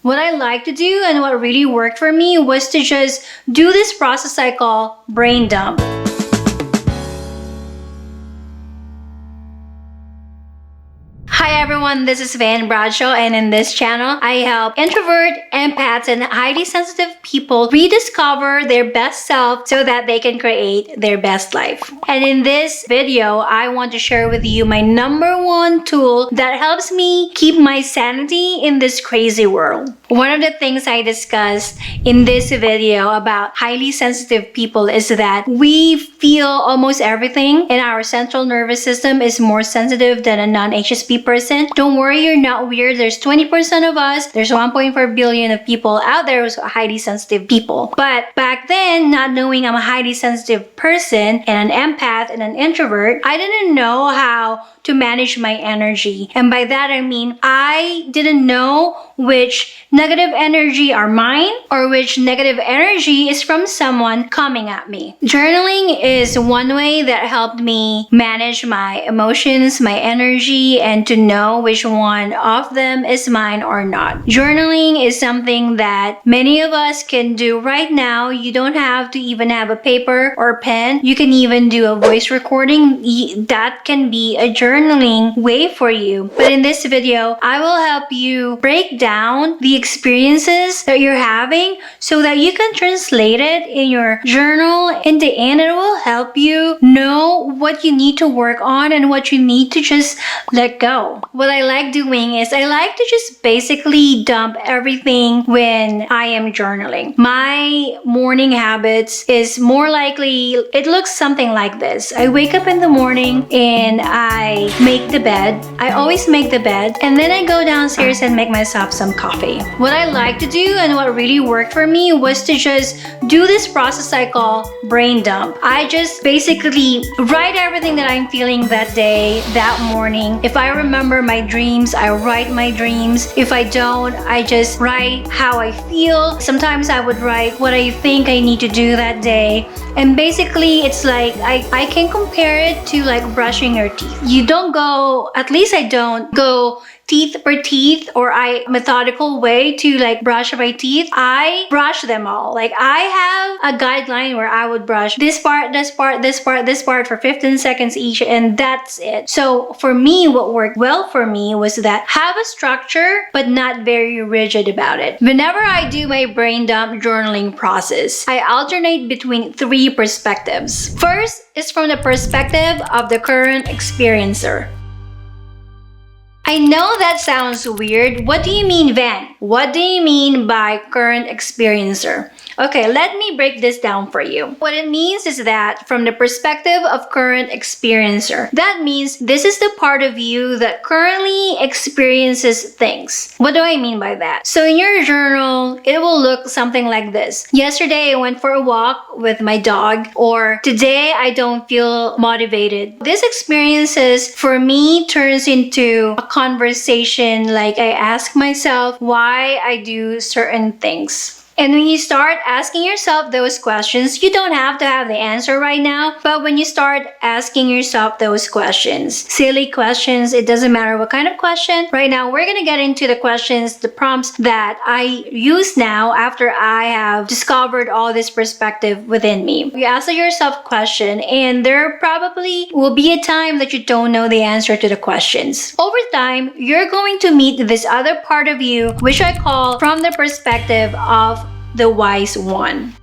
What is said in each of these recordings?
What I like to do and what really worked for me was to just do this process I call brain dump. Hi everyone, this is Bradshaw, and in this channel, I help introvert, empaths, and highly sensitive people rediscover their best self so that they can create their best life. And in this video, I want to share with you my #1 tool that helps me keep my sanity in this crazy world. One of the things I discussed in this video about highly sensitive people is that we feel almost everything, and our central nervous system is more sensitive than a non-HSP person. Don't worry, you're not weird. There's 20% of us. There's 1.4 billion of people out there who are highly sensitive people. But back then, not knowing I'm a highly sensitive person and an empath and an introvert, I didn't know how to manage my energy. And by that I mean I didn't know which negative energy are mine or which negative energy is from someone coming at me. Journaling is one way that helped me manage my emotions, my energy, and to know which one of them is mine or not. Journaling is something that many of us can do right now. You don't have to even have a paper or pen. You can even do a voice recording. That can be a journaling way for you. But in this video, I will help you break down the experiences that you're having so that you can translate it in your journal. In the end, it will help you know what you need to work on and what you need to just let go. What I like doing is I like to just basically dump everything when I am journaling. My morning habits is more likely, it looks something like this. I wake up in the morning and I make the bed. I always make the bed, and then I go downstairs and make myself some coffee. What I like to do and what really worked for me was to just do this process I call brain dump. I just basically write everything that I'm feeling that day, that morning. If I remember my dreams, I write my dreams. If I don't, I just write how I feel. Sometimes I would write what I think I need to do that day. And basically, it's like I can compare it to like brushing your teeth. You don't go, at least I don't go teeth per teeth or methodical way to like brush my teeth. I brush them all. Like I have a guideline where I would brush this part, this part, this part, this part for 15 seconds each, and that's it. So for me, what worked well for me was that have a structure but not very rigid about it. Whenever I do my brain dump journaling process, I alternate between 3 perspectives. First is from the perspective of the current experiencer. I know that sounds weird. What do you mean, Van? What do you mean by current experiencer? Okay, let me break this down for you. What it means is that from the perspective of current experiencer, that means this is the part of you that currently experiences things. What do I mean by that? So in your journal, it will look something like this. Yesterday, I went for a walk with my dog, or today, I don't feel motivated. This experiences for me turns into a conversation, like I ask myself why I do certain things. And when you start asking yourself those questions, you don't have to have the answer right now, but when you start asking yourself those questions, silly questions, it doesn't matter what kind of question. Right now, we're going to get into the questions, the prompts that I use now after I have discovered all this perspective within me. You ask yourself a question, and there probably will be a time that you don't know the answer to the questions. Over time, you're going to meet this other part of you, which I call from the perspective of the wise one.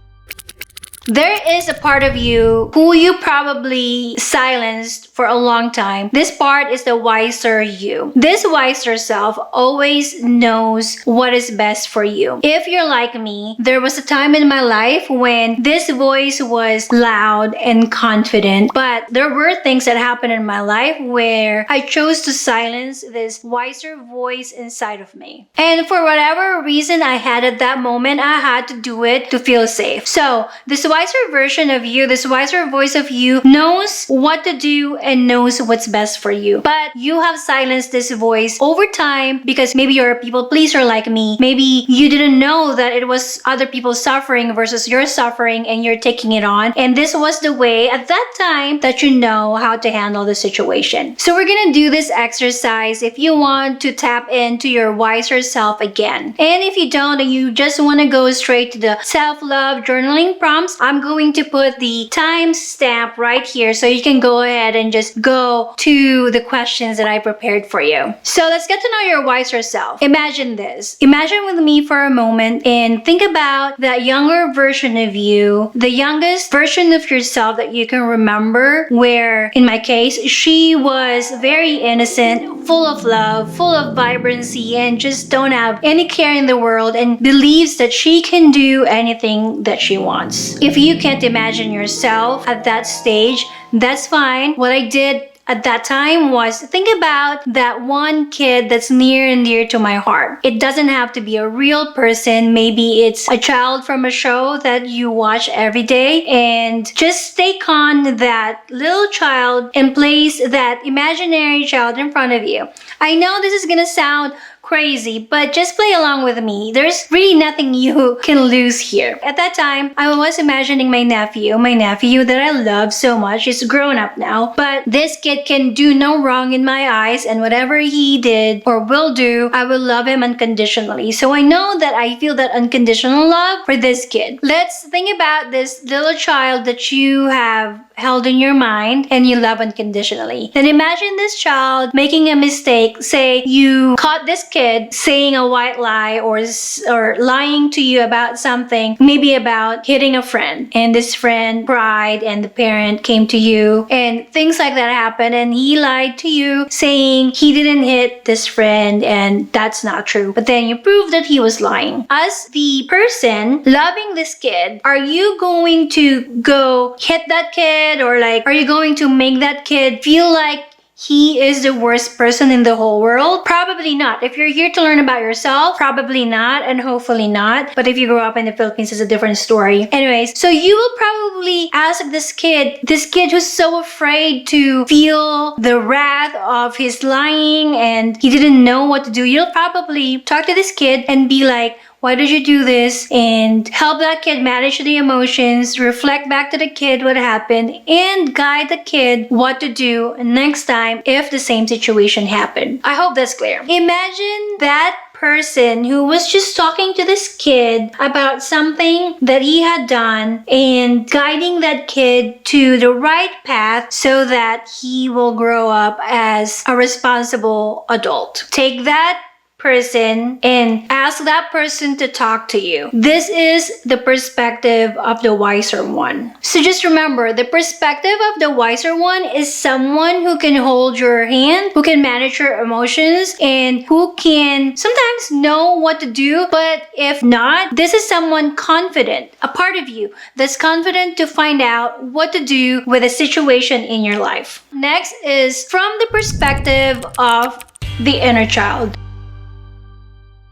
There is a part of you who you probably silenced for a long time. This part is the wiser you. This wiser self always knows what is best for you. If you're like me, there was a time in my life when this voice was loud and confident, but there were things that happened in my life where I chose to silence this wiser voice inside of me. And for whatever reason I had at that moment, I had to do it to feel safe. So this wiser version of you, this wiser voice of you knows what to do and knows what's best for you. But you have silenced this voice over time because maybe you're a people pleaser like me. Maybe you didn't know that it was other people suffering versus your suffering and you're taking it on. And this was the way at that time that you know how to handle the situation. So we're gonna do this exercise if you want to tap into your wiser self again. And if you don't and you just want to go straight to the self-love journaling prompts, I'm going to put the timestamp right here so you can go ahead and just go to the questions that I prepared for you. So let's get to know your wiser self. Imagine this. Imagine with me for a moment and think about that younger version of you, the youngest version of yourself that you can remember, where in my case, she was very innocent, full of love, full of vibrancy, and just don't have any care in the world and believes that she can do anything that she wants. If you can't imagine yourself at that stage, that's fine. What I did at that time was think about that one kid that's near and dear to my heart. It doesn't have to be a real person. Maybe it's a child from a show that you watch every day, and just take on that little child and place that imaginary child in front of you. I know this is gonna sound crazy, but just play along with me. There's really nothing you can lose here. At that time, I was imagining my nephew that I love so much. He's grown up now, but this kid can do no wrong in my eyes, and whatever he did or will do, I will love him unconditionally. So I know that I feel that unconditional love for this kid. Let's think about this little child that you have held in your mind and you love unconditionally. Then imagine this child making a mistake. Say you caught this kid saying a white lie or lying to you about something, maybe about hitting a friend, and this friend cried and the parent came to you and things like that happened, and he lied to you saying he didn't hit this friend and that's not true, but then you proved that he was lying. As the person loving this kid, are you going to go hit that kid, or like are you going to make that kid feel like he is the worst person in the whole world? Probably not. If you're here to learn about yourself, probably not, and hopefully not. But if you grew up in the Philippines, it's a different story. Anyways, so you will probably ask this kid who's so afraid to feel the wrath of his lying and he didn't know what to do. You'll probably talk to this kid and be like, why did you do this? And help that kid manage the emotions, reflect back to the kid what happened, and guide the kid what to do next time if the same situation happened. I hope that's clear. Imagine that person who was just talking to this kid about something that he had done and guiding that kid to the right path so that he will grow up as a responsible adult. Take that person and ask that person to talk to you. This is the perspective of the wiser one. So just remember, the perspective of the wiser one is someone who can hold your hand, who can manage your emotions, and who can sometimes know what to do. But if not, this is someone confident, a part of you that's confident to find out what to do with a situation in your life. Next is from the perspective of the inner child.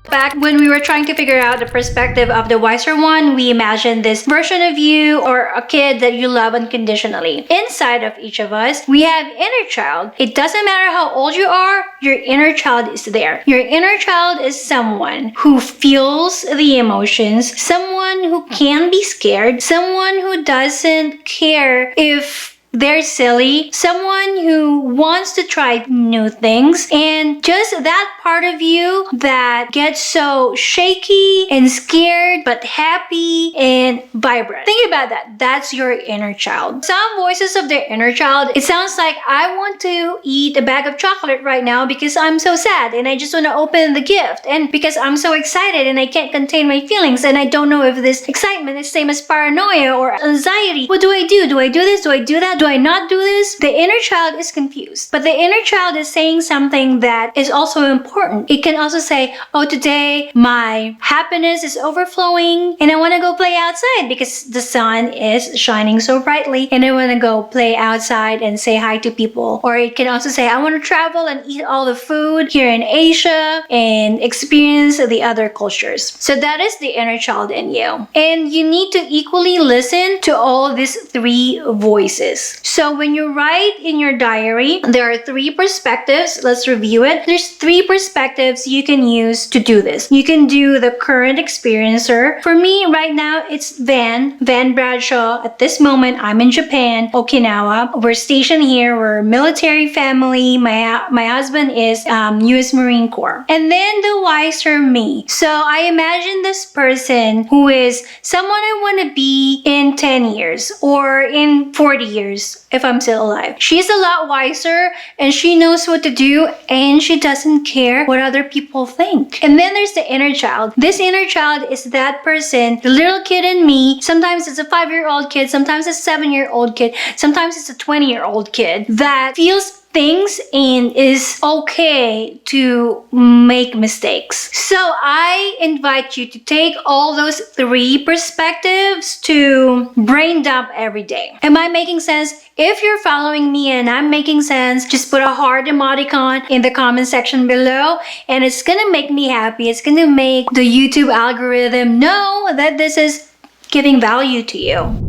Back when we were trying to figure out the perspective of the wiser one, we imagined this version of you or a kid that you love unconditionally. Inside of each of us, we have inner child. It doesn't matter how old you are, your inner child is there. Your inner child is someone who feels the emotions, someone who can be scared, someone who doesn't care if they're silly, someone who wants to try new things, and just that part of you that gets so shaky and scared but happy and vibrant. Think about that. That's your inner child. Some voices of their inner child, it sounds like, I want to eat a bag of chocolate right now because I'm so sad and I just want to open the gift, and because I'm so excited and I can't contain my feelings and I don't know if this excitement is same as paranoia or anxiety. What do I do? Do I do this? Do I do that? Do I not do this? The inner child is confused. But the inner child is saying something that is also important. It can also say, oh, today my happiness is overflowing and I want to go play outside because the sun is shining so brightly and I want to go play outside and say hi to people. Or it can also say, I want to travel and eat all the food here in Asia and experience the other cultures. So that is the inner child in you. And you need to equally listen to all these three voices. So when you write in your diary, there are three perspectives. Let's review it. There's three perspectives you can use to do this. You can do the current experiencer. For me right now, it's Van Bradshaw. At this moment, I'm in Japan, Okinawa. We're stationed here. We're a military family. My husband is U.S. Marine Corps. And then the wiser me. So I imagine this person who is someone I want to be in 10 years or in 40 years if I'm still alive. She's a lot wiser and she knows what to do and she doesn't care what other people think. And then there's the inner child. This inner child is that person, the little kid in me. Sometimes it's a 5-year-old kid, sometimes it's a 7-year-old kid, sometimes it's a 20-year-old kid that feels things and is okay to make mistakes. So I invite you to take all those three perspectives to brain dump every day. Am I making sense? If you're following me and I'm making sense, just put a heart emoticon in the comment section below and it's gonna make me happy. It's gonna make the YouTube algorithm know that this is giving value to you.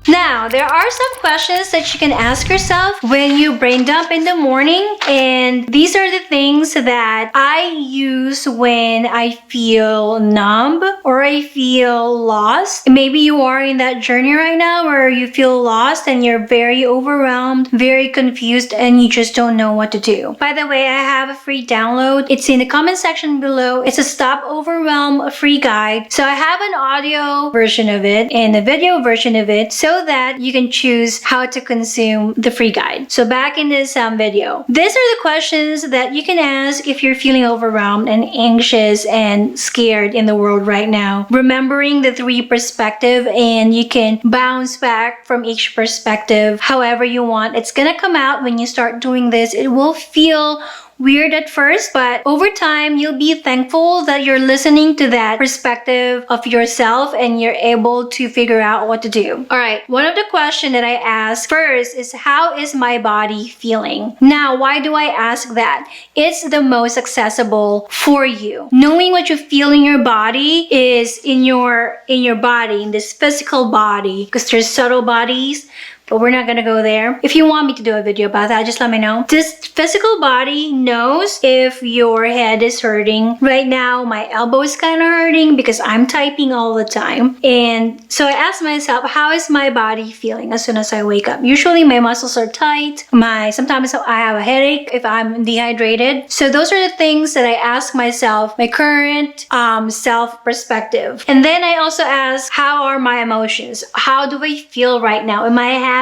Now, there are some questions that you can ask yourself when you brain dump in the morning, and these are the things that I use when I feel numb or I feel lost. Maybe you are in that journey right now where you feel lost and you're very overwhelmed, very confused, and you just don't know what to do. By the way, I have a free download. It's in the comment section below. It's a Stop Overwhelm free guide. So I have an audio version of it and a video version of it so that you can choose how to consume the free guide. So back in this video, these are the questions that you can ask if you're feeling overwhelmed and anxious and scared in the world right now. Remembering the three perspective, and you can bounce back from each perspective however you want. It's gonna come out when you start doing this. It will feel weird at first, but over time you'll be thankful that you're listening to that perspective of yourself and you're able to figure out what to do. All right, one of the questions that I ask first is, how is my body feeling? Now, why do I ask that? It's the most accessible for you. Knowing what you feel in your body is in your body, in this physical body, because there's subtle bodies, but we're not gonna go there. If you want me to do a video about that, just let me know. This physical body knows if your head is hurting. Right now, my elbow is kind of hurting because I'm typing all the time. And so I ask myself, how is my body feeling as soon as I wake up? Usually my muscles are tight. Sometimes I have a headache if I'm dehydrated. So those are the things that I ask myself, my current self perspective. And then I also ask, how are my emotions? How do I feel right now? Am I happy?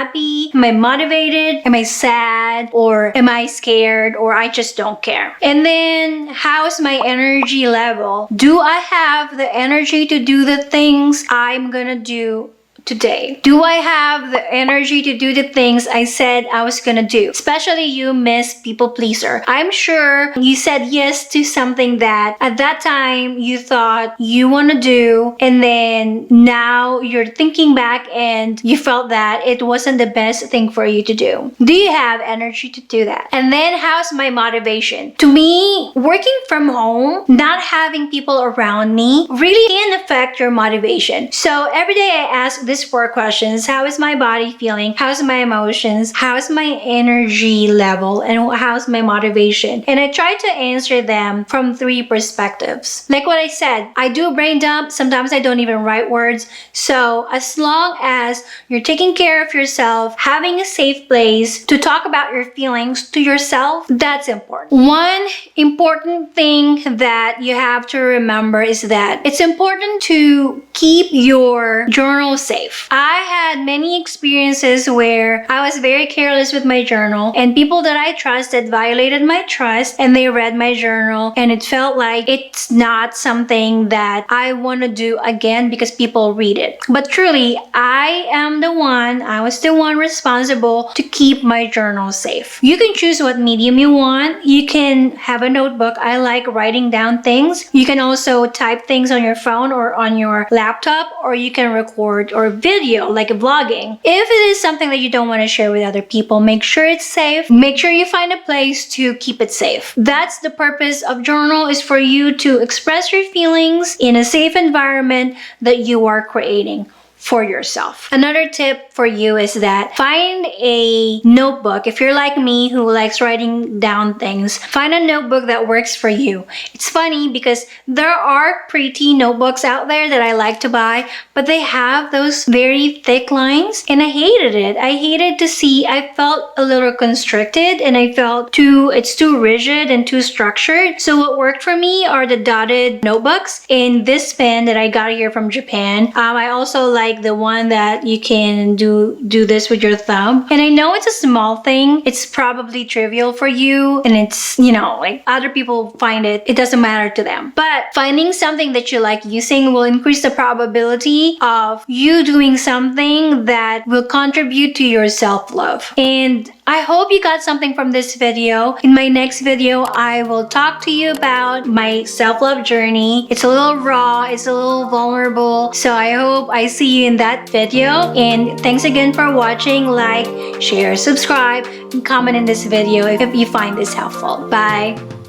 Am I motivated? Am I sad? Or am I scared? Or I just don't care? And then, how's my energy level? Do I have the energy to do the things I'm gonna do today? Do I have the energy to do the things I said I was gonna do? Especially you, Miss People Pleaser. I'm sure you said yes to something that at that time you thought you wanna do, and then now you're thinking back and you felt that it wasn't the best thing for you to do. Do you have energy to do that? And then, how's my motivation? To me, working from home, not having people around me really can affect your motivation. So every day I ask these 4 questions. How is my body feeling? How's my emotions? How's my energy level? And how's my motivation? And I try to answer them from 3 perspectives. Like what I said, I do brain dump. Sometimes I don't even write words. So as long as you're taking care of yourself, having a safe place to talk about your feelings to yourself, that's important. One important thing that you have to remember is that it's important to keep your journal safe. safe. I had many experiences where I was very careless with my journal, and people that I trusted violated my trust, and they read my journal, and it felt like it's not something that I want to do again because people read it. But truly, I was the one responsible to keep my journal safe. You can choose what medium you want. You can have a notebook. I like writing down things. You can also type things on your phone or on your laptop, or you can record or video like vlogging. If it is something that you don't want to share with other people, make sure it's safe. Make sure you find a place to keep it safe. That's the purpose of journal, is for you to express your feelings in a safe environment that you are creating for yourself. Another tip for you is that find a notebook. If you're like me who likes writing down things, find a notebook that works for you. It's funny because there are pretty notebooks out there that I like to buy, but they have those very thick lines, and I hated it. I felt a little constricted, and I felt it's too rigid and too structured. So what worked for me are the dotted notebooks in this pen that I got here from Japan. I also like the one that you can do this with your thumb. And I know it's a small thing. It's probably trivial for you, and it's, like other people find it doesn't matter to them. But finding something that you like using will increase the probability of you doing something that will contribute to your self-love. And I hope you got something from this video. In my next video, I will talk to you about my self-love journey. It's a little raw, it's a little vulnerable. So I hope I see you in that video. And thanks again for watching. Like, share, subscribe, and comment in this video if you find this helpful. Bye!